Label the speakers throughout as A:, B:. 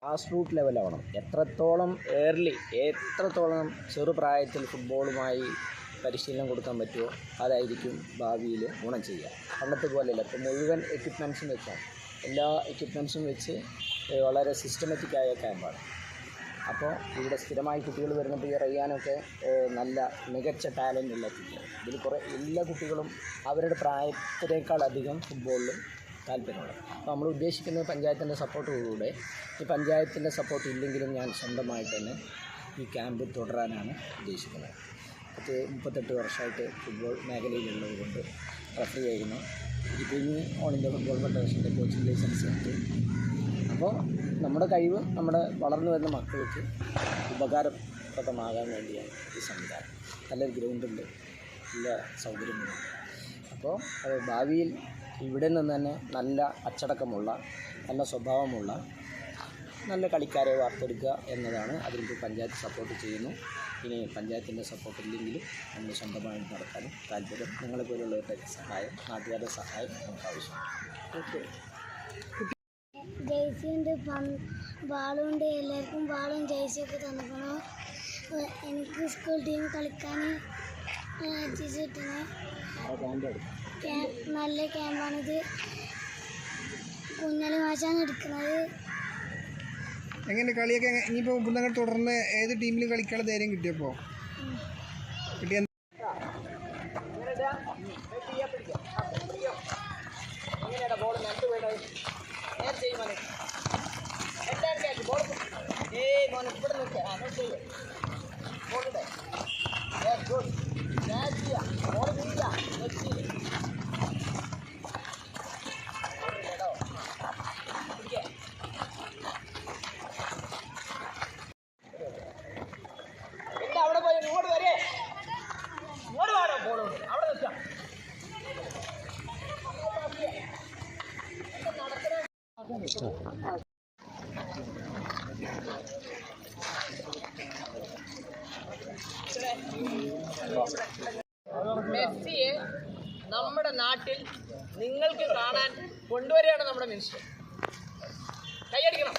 A: Grass root ലെവലാവണം. എത്രത്തോളം എത്രത്തോളം ചെറുപ്രായത്തിൽ ഫുട്ബോളുമായി പരിശീലനം കൊടുക്കാൻ പറ്റുമോ അതായിരിക്കും ഭാവിയിൽ ഗുണം ചെയ്യുക. പണ്ടത്തെ പോലെയല്ല, ഇപ്പോൾ മുഴുവൻ എക്യുപ്മെൻറ്റ്സും വെച്ചാൽ എല്ലാ എക്യുപ്മെൻറ്റ്സും വെച്ച് വളരെ സിസ്റ്റമാറ്റിക്കായ ക്യാമ്പാണ്. അപ്പോൾ ഇവിടെ സ്ഥിരമായി കുട്ടികൾ വരുന്നപ്പോൾ ഈ റയ്യാനൊക്കെ നല്ല മികച്ച ടാലൻ്റ് ഉള്ള കുട്ടികൾ. ഇതിൽ എല്ലാ കുട്ടികളും അവരുടെ പ്രായത്തിനേക്കാളധികം ഫുട്ബോളിൽ താല്പര്യമുണ്ട്. അപ്പോൾ നമ്മൾ ഉദ്ദേശിക്കുന്നത് പഞ്ചായത്തിൻ്റെ സപ്പോർട്ടോടുകൂടെ, ഈ പഞ്ചായത്തിൻ്റെ സപ്പോർട്ട് ഇല്ലെങ്കിലും ഞാൻ സ്വന്തമായിട്ട് തന്നെ ഈ ക്യാമ്പ് തുടരാനാണ് ഉദ്ദേശിക്കുന്നത്. 38 വർഷമായിട്ട് ഫുട്ബോൾ മേഖലയിലുള്ളത് കൊണ്ട് റഫറി ചെയ്യുന്നു. ഇപ്പോൾ ഇനി ഓൾ ഇന്ത്യ ഫുട്ബോൾ ഫെഡറേഷൻ്റെ കോച്ചിങ് ലൈസൻസ് ഉണ്ട്. അപ്പോൾ നമ്മുടെ കഴിവ് നമ്മുടെ വളർന്നു വരുന്ന മക്കൾക്ക് ഉപകാരപ്രദമാകാൻ വേണ്ടിയാണ് ഈ സംവിധാനം. നല്ലൊരു ഗ്രൗണ്ടുണ്ട്, നല്ല സൗകര്യമുണ്ട്. അപ്പോൾ ഭാവിയിൽ ഇവിടെ നിന്ന് തന്നെ നല്ല അച്ചടക്കമുള്ള, നല്ല സ്വഭാവമുള്ള നല്ല കളിക്കാരെ വാർത്തെടുക്കുക എന്നതാണ്. അതിലേക്ക് പഞ്ചായത്ത് സപ്പോർട്ട് ചെയ്യുന്നു. ഇനി പഞ്ചായത്തിൻ്റെ സപ്പോർട്ട് ഇല്ലെങ്കിലും നമ്മൾ സ്വന്തമായി നടത്താനും താല്പര്യം. നിങ്ങളെപ്പോലുള്ളവരുടെ സഹായം, നാട്ടുകാരുടെ സഹായം നമുക്ക് ആവശ്യമാണ്.
B: ഓക്കെ. ജേഴ്സിയുണ്ട്, ബാളുണ്ട്, എല്ലാവർക്കും ബാളും ജേഴ്സിയൊക്കെ തന്നിക്കണം. എനിക്ക് സ്കൂൾ ടീം കളിക്കാൻ നല്ല ക്യാമ്പാണിത്. കുഞ്ഞാലി മാഷാണ് എടുക്കുന്നത്.
C: എങ്ങനെ കളിയൊക്കെ ഇനിയിപ്പോൾ ഇവിടുന്ന് തുടർന്ന് ഏത് ടീമിലും കളിക്കാനുള്ള ധൈര്യം കിട്ടിയപ്പോൾ കിട്ടിയ
A: അവിടെ പോയി ഇങ്ങോട്ട് വരേ, ഇങ്ങോട്ട് വാടോ, ബോളുണ്ട് അവിടെ നിൽക്കാം. മെസ്സിയെ നമ്മുടെ നാട്ടിൽ നിങ്ങൾക്ക് കാണാൻ കൊണ്ടുവരികയാണ് നമ്മുടെ മിനിസ്റ്റർ. കൈയടിക്കണം.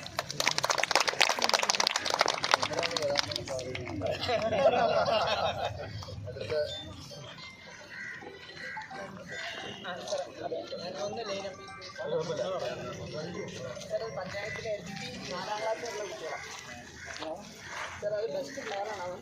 A: പഞ്ചായത്തിലെ SP 4ാം ക്ലാസ്സിലുള്ള കുട്ടികളാണ്. അത് ബെസ്റ്റ് പ്ലെയറാണ് അവൻ.